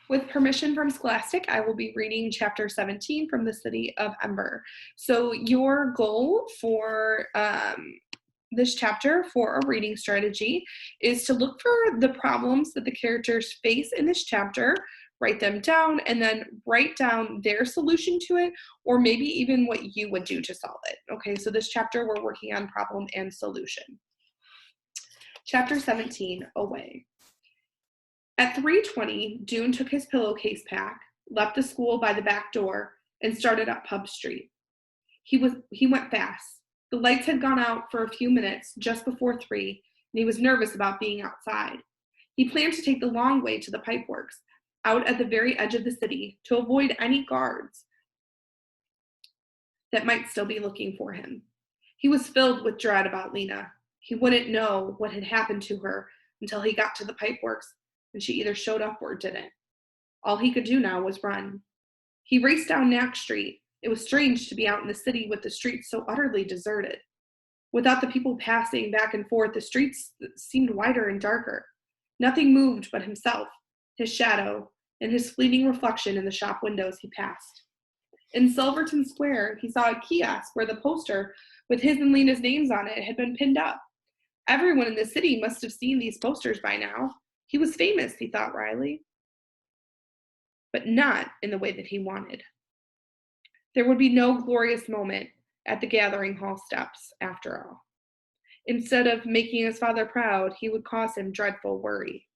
With permission from Scholastic, I will be reading chapter 17 from the city of Ember. So, your goal for this chapter for a reading strategy is to look for the problems that the characters face in this chapter, write them down, and then write down their solution to it, or maybe even what you would do to solve it. Okay, so this chapter we're working on problem and solution. Chapter 17, Away. At 3:20, Dune took his pillowcase pack, left the school by the back door, and started up Pub Street. He went fast. The lights had gone out for a few minutes just before 3, and he was nervous about being outside. He planned to take the long way to the pipeworks, out at the very edge of the city, to avoid any guards that might still be looking for him. He was filled with dread about Lena. He wouldn't know what had happened to her until he got to the pipeworks, and she either showed up or didn't. All he could do now was run. He raced down Knack Street. It was strange to be out in the city with the streets so utterly deserted. Without the people passing back and forth, the streets seemed wider and darker. Nothing moved but himself, his shadow, and his fleeting reflection in the shop windows he passed. In Silverton Square, he saw a kiosk where the poster with his and Lena's names on it had been pinned up. Everyone in the city must have seen these posters by now. He was famous, he thought wryly, but not in the way that he wanted. There would be no glorious moment at the gathering hall steps, after all. Instead of making his father proud, he would cause him dreadful worry.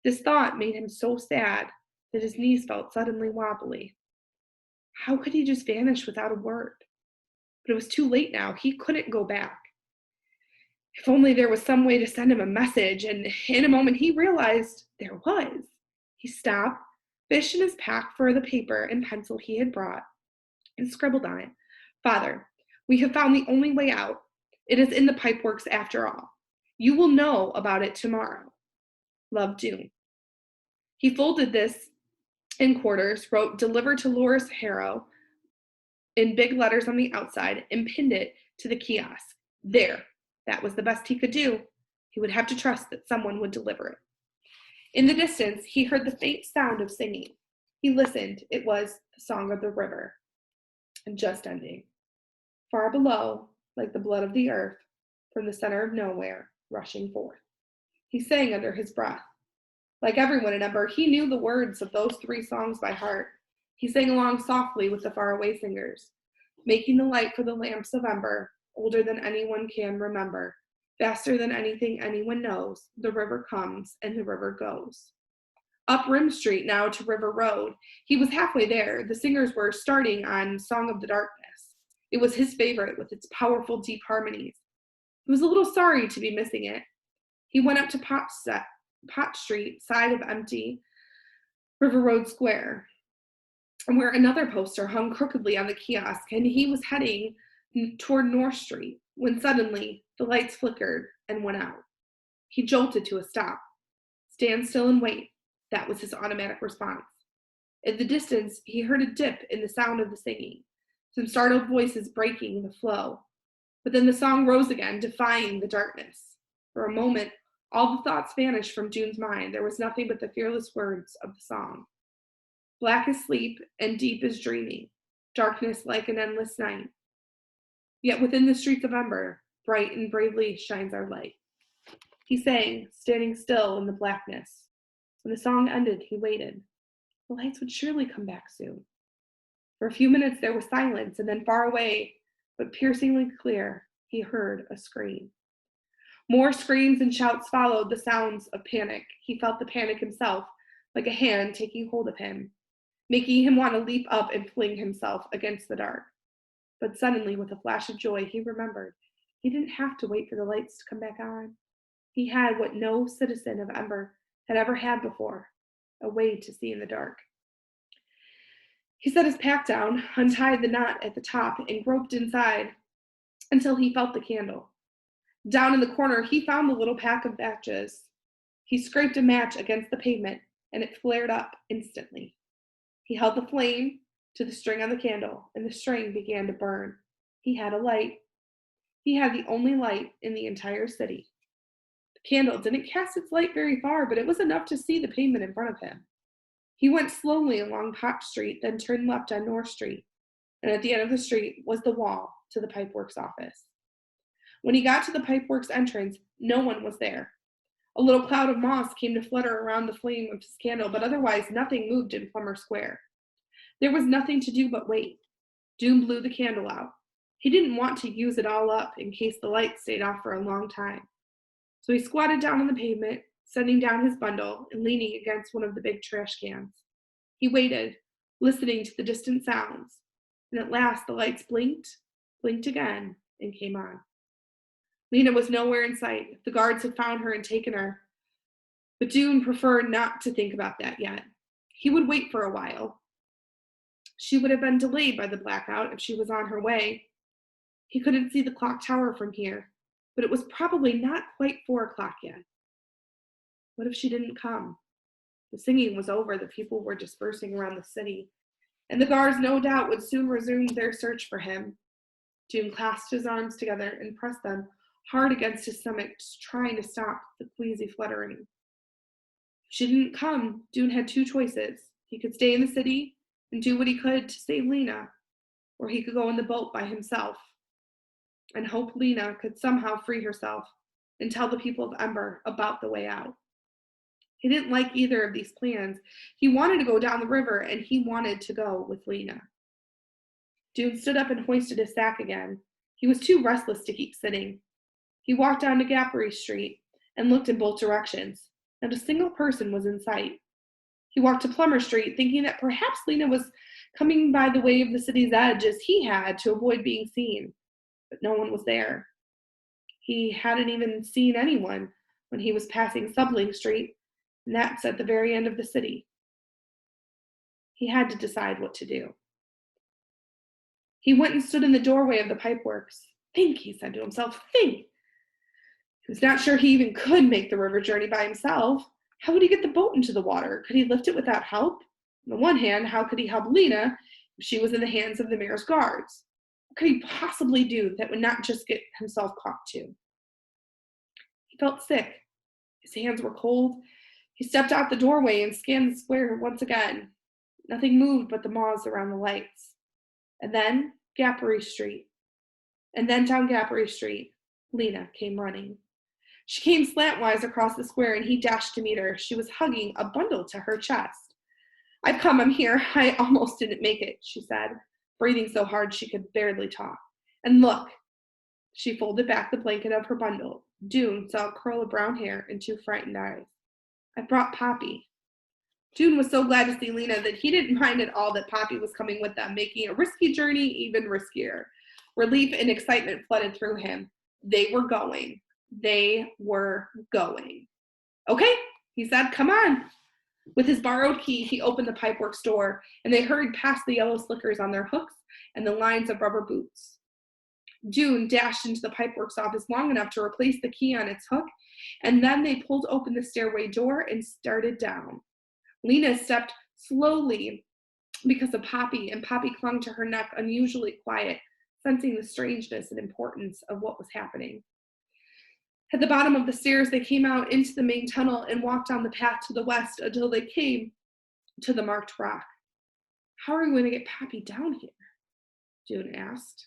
This thought made him so sad that his knees felt suddenly wobbly. How could he just vanish without a word? But it was too late now. He couldn't go back. If only there was some way to send him a message, and in a moment he realized there was. He stopped, fished in his pack for the paper and pencil he had brought, and scribbled on it, "Father, we have found the only way out. It is in the pipeworks after all. You will know about it tomorrow. Love, Dune." He folded this in quarters, wrote "Delivered to Loris Harrow" in big letters on the outside, and pinned it to the kiosk. There. That was the best he could do. He would have to trust that someone would deliver it. In the distance, he heard the faint sound of singing. He listened. It was the song of the river, and just ending. Far below, like the blood of the earth, from the center of nowhere, rushing forth. He sang under his breath. Like everyone in Ember, he knew the words of those 3 songs by heart. He sang along softly with the faraway singers, making the light for the lamps of Ember, older than anyone can remember, faster than anything anyone knows, the river comes and the river goes. Up Rim Street now to River Road. He was halfway there. The singers were starting on Song of the Darkness. It was his favorite with its powerful deep harmonies. He was a little sorry to be missing it. He went up to Pot Street, side of empty River Road Square, where another poster hung crookedly on the kiosk, and he was heading toward North Street, when suddenly the lights flickered and went out. He jolted to a stop. Stand still and wait. That was his automatic response. In the distance, he heard a dip in the sound of the singing, some startled voices breaking the flow. But then the song rose again, defying the darkness. For a moment, all the thoughts vanished from Dune's mind. There was nothing but the fearless words of the song. Black is sleep and deep is dreaming, darkness like an endless night. Yet within the streets of Ember, bright and bravely shines our light. He sang, standing still in the blackness. When the song ended, he waited. The lights would surely come back soon. For a few minutes there was silence, and then far away, but piercingly clear, he heard a scream. More screams and shouts followed, the sounds of panic. He felt the panic himself, like a hand taking hold of him, making him want to leap up and fling himself against the dark. But suddenly, with a flash of joy, he remembered he didn't have to wait for the lights to come back on. He had what no citizen of Ember had ever had before, a way to see in the dark. He set his pack down, untied the knot at the top, and groped inside until he felt the candle. Down in the corner, he found the little pack of matches. He scraped a match against the pavement, and it flared up instantly. He held the flame to the string on the candle, and the string began to burn. He had a light. He had the only light in the entire city. The candle didn't cast its light very far, but it was enough to see the pavement in front of him. He went slowly along Pot Street, then turned left on North Street, and at the end of the street was the wall to the pipeworks office. When he got to the pipeworks entrance, no one was there. A little cloud of moss came to flutter around the flame of his candle, but otherwise nothing moved in Plumber Square. There was nothing to do but wait. Doom blew the candle out. He didn't want to use it all up in case the light stayed off for a long time. So he squatted down on the pavement, setting down his bundle and leaning against one of the big trash cans. He waited, listening to the distant sounds, and at last the lights blinked, blinked again, and came on. Lena was nowhere in sight. The guards had found her and taken her. But Doom preferred not to think about that yet. He would wait for a while. She would have been delayed by the blackout if she was on her way. He couldn't see the clock tower from here, but it was probably not quite 4 o'clock yet. What if she didn't come? The singing was over, the people were dispersing around the city, and the guards no doubt would soon resume their search for him. Doom clasped his arms together and pressed them hard against his stomach, trying to stop the queasy fluttering. If she didn't come, Doom had 2 choices. He could stay in the city and do what he could to save Lena, or he could go in the boat by himself and hope Lena could somehow free herself and tell the people of Ember about the way out. He didn't like either of these plans. He wanted to go down the river, and he wanted to go with Lena. Doom stood up and hoisted his sack again. He was too restless to keep sitting. He walked down to Gappery Street and looked in both directions. Not a single person was in sight. He walked to Plumber Street, thinking that perhaps Lena was coming by the way of the city's edge as he had to avoid being seen. But no one was there. He hadn't even seen anyone when he was passing Subling Street, and that's at the very end of the city. He had to decide what to do. He went and stood in the doorway of the pipeworks. Think, he said to himself, think. He was not sure he even could make the river journey by himself. How would he get the boat into the water? Could he lift it without help? On the one hand, how could he help Lena if she was in the hands of the mayor's guards? What could he possibly do that would not just get himself caught too? He felt sick. His hands were cold. He stepped out the doorway and scanned the square once again. Nothing moved but the moths around the lights. And then Gappery Street. And then down Gappery Street, Lena came running. She came slantwise across the square, and he dashed to meet her. She was hugging a bundle to her chest. I've come, I'm here. I almost didn't make it, she said, breathing so hard she could barely talk. And look, she folded back the blanket of her bundle. Doom saw a curl of brown hair and 2 frightened eyes. I brought Poppy. Doom was so glad to see Lena that he didn't mind at all that Poppy was coming with them, making a risky journey even riskier. Relief and excitement flooded through him. They were going. They were going. Okay, he said, come on. With his borrowed key, he opened the pipeworks door, and they hurried past the yellow slickers on their hooks and the lines of rubber boots. June dashed into the pipeworks office long enough to replace the key on its hook, and then they pulled open the stairway door and started down. Lena stepped slowly because of Poppy, and Poppy clung to her neck, unusually quiet, sensing the strangeness and importance of what was happening. At the bottom of the stairs, they came out into the main tunnel and walked down the path to the west until they came to the marked rock. How are we going to get Poppy down here? June asked.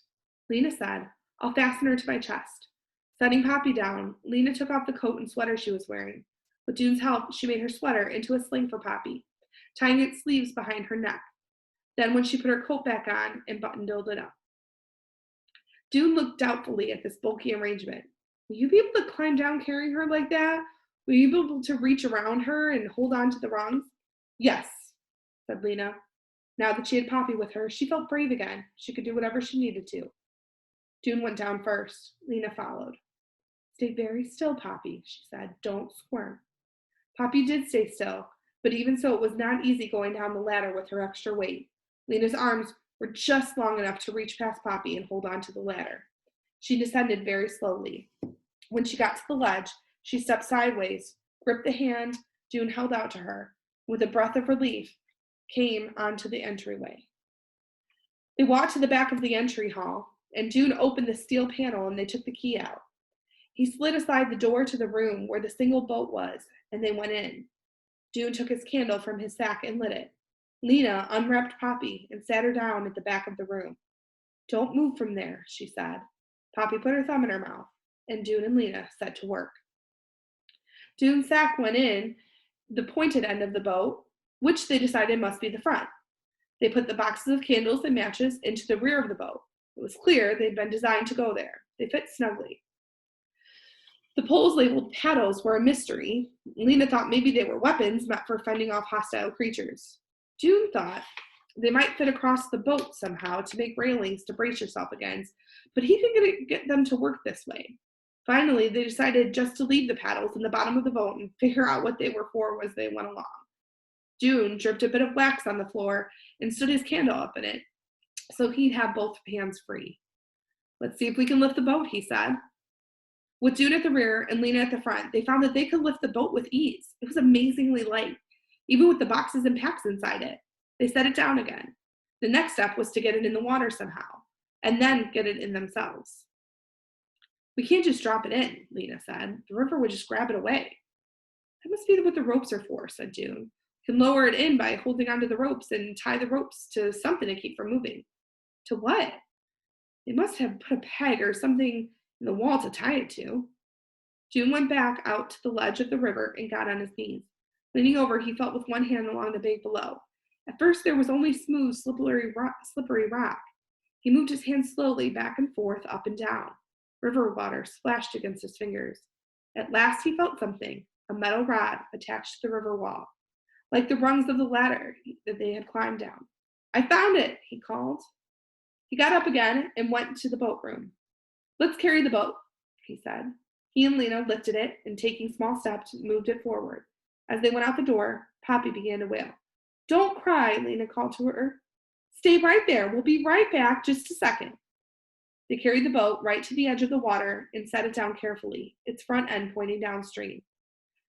Lena said, I'll fasten her to my chest. Setting Poppy down, Lena took off the coat and sweater she was wearing. With June's help, she made her sweater into a sling for Poppy, tying its sleeves behind her neck. Then when she put her coat back on and buttoned it up. June looked doubtfully at this bulky arrangement. Will you be able to climb down carrying her like that? Will you be able to reach around her and hold on to the rungs? Yes, said Lena. Now that she had Poppy with her, she felt brave again. She could do whatever she needed to. June went down first. Lena followed. Stay very still, Poppy, she said. Don't squirm. Poppy did stay still, but even so, it was not easy going down the ladder with her extra weight. Lena's arms were just long enough to reach past Poppy and hold on to the ladder. She descended very slowly. When she got to the ledge, she stepped sideways, gripped the hand June held out to her, with a breath of relief, came onto the entryway. They walked to the back of the entry hall, and June opened the steel panel and they took the key out. He slid aside the door to the room where the single boat was, and they went in. June took his candle from his sack and lit it. Lena unwrapped Poppy and sat her down at the back of the room. "Don't move from there," she said. Poppy put her thumb in her mouth, and June and Lena set to work. June's sack went in the pointed end of the boat, which they decided must be the front. They put the boxes of candles and matches into the rear of the boat. It was clear they'd been designed to go there. They fit snugly. The poles labeled paddles were a mystery. Lena thought maybe they were weapons meant for fending off hostile creatures. June thought they might fit across the boat somehow to make railings to brace yourself against, but he couldn't get them to work this way. Finally, they decided just to leave the paddles in the bottom of the boat and figure out what they were for as they went along. June dripped a bit of wax on the floor and stood his candle up in it, so he'd have both hands free. "Let's see if we can lift the boat," he said. With June at the rear and Lena at the front, they found that they could lift the boat with ease. It was amazingly light, even with the boxes and packs inside it. They set it down again. The next step was to get it in the water somehow, and then get it in themselves. "We can't just drop it in," Lena said. "The river would just grab it away." "That must be what the ropes are for," said June. "You can lower it in by holding onto the ropes and tie the ropes to something to keep from moving." "To what?" "They must have put a peg or something in the wall to tie it to." June went back out to the ledge of the river and got on his knees. Leaning over, he felt with one hand along the bank below. At first, there was only smooth, slippery rock. He moved his hands slowly back and forth, up and down. River water splashed against his fingers. At last, he felt something, a metal rod attached to the river wall, like the rungs of the ladder that they had climbed down. "I found it," he called. He got up again and went to the boat room. "Let's carry the boat," he said. He and Lena lifted it and, taking small steps, moved it forward. As they went out the door, Poppy began to wail. "Don't cry," Lena called to her. "Stay right there. We'll be right back. Just a second." They carried the boat right to the edge of the water and set it down carefully, its front end pointing downstream.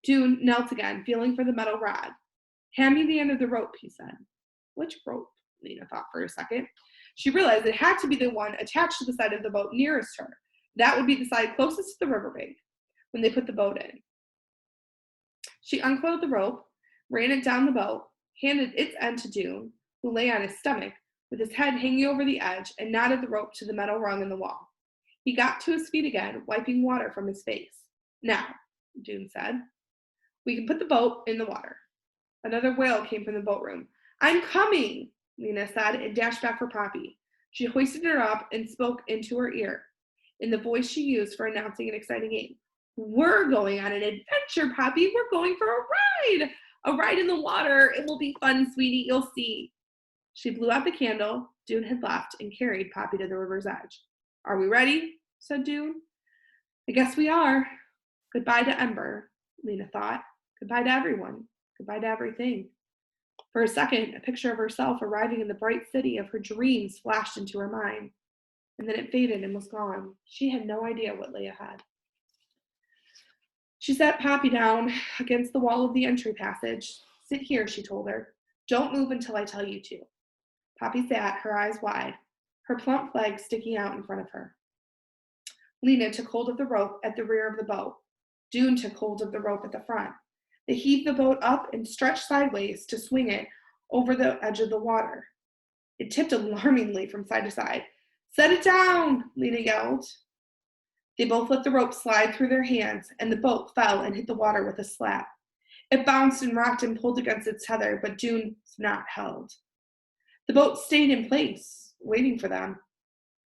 June knelt again, feeling for the metal rod. "Hand me the end of the rope," he said. "Which rope?" Lena thought for a second. She realized it had to be the one attached to the side of the boat nearest her. That would be the side closest to the riverbank when they put the boat in. She uncoiled the rope, ran it down the boat, handed its end to June, who lay on his stomach with his head hanging over the edge, and knotted the rope to the metal rung in the wall. He got to his feet again, wiping water from his face. "Now," June said, "we can put the boat in the water." Another wail came from the boat room. "I'm coming," Lena said, and dashed back for Poppy. She hoisted her up and spoke into her ear in the voice she used for announcing an exciting game. "We're going on an adventure, Poppy. We're going for a ride. A ride in the water. It will be fun, sweetie. You'll see." She blew out the candle June had left and carried Poppy to the river's edge. "Are we ready?" said June. "I guess we are." Goodbye to Ember, Lena thought. Goodbye to everyone. Goodbye to everything. For a second, a picture of herself arriving in the bright city of her dreams flashed into her mind. And then it faded and was gone. She had no idea what lay ahead. She sat Poppy down against the wall of the entry passage. "Sit here," she told her. "Don't move until I tell you to." Poppy sat, her eyes wide, her plump legs sticking out in front of her. Lena took hold of the rope at the rear of the boat. June took hold of the rope at the front. They heaved the boat up and stretched sideways to swing it over the edge of the water. It tipped alarmingly from side to side. "Set it down," Lena yelled. They both let the rope slide through their hands, and the boat fell and hit the water with a slap. It bounced and rocked and pulled against its tether, but June's knot held. The boat stayed in place, waiting for them.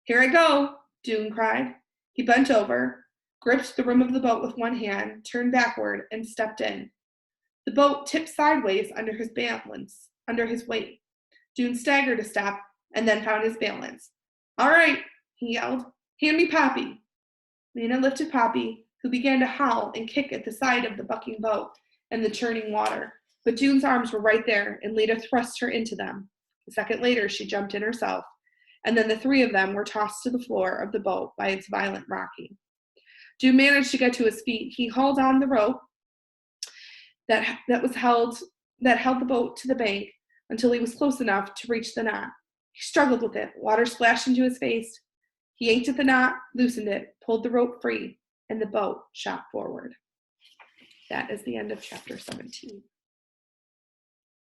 "Here I go," June cried. He bent over, gripped the rim of the boat with one hand, turned backward, and stepped in. The boat tipped sideways under his balance, under his weight. June staggered a step and then found his balance. "All right," he yelled. "Hand me Poppy." Lena lifted Poppy, who began to howl and kick at the side of the bucking boat and the churning water. But June's arms were right there, and Lena thrust her into them. A second later, she jumped in herself, and then the three of them were tossed to the floor of the boat by its violent rocking. June managed to get to his feet. He hauled on the rope that held the boat to the bank until he was close enough to reach the knot. He struggled with it. Water splashed into his face. He yanked at the knot, loosened it, pulled the rope free, and the boat shot forward. That is the end of chapter 17.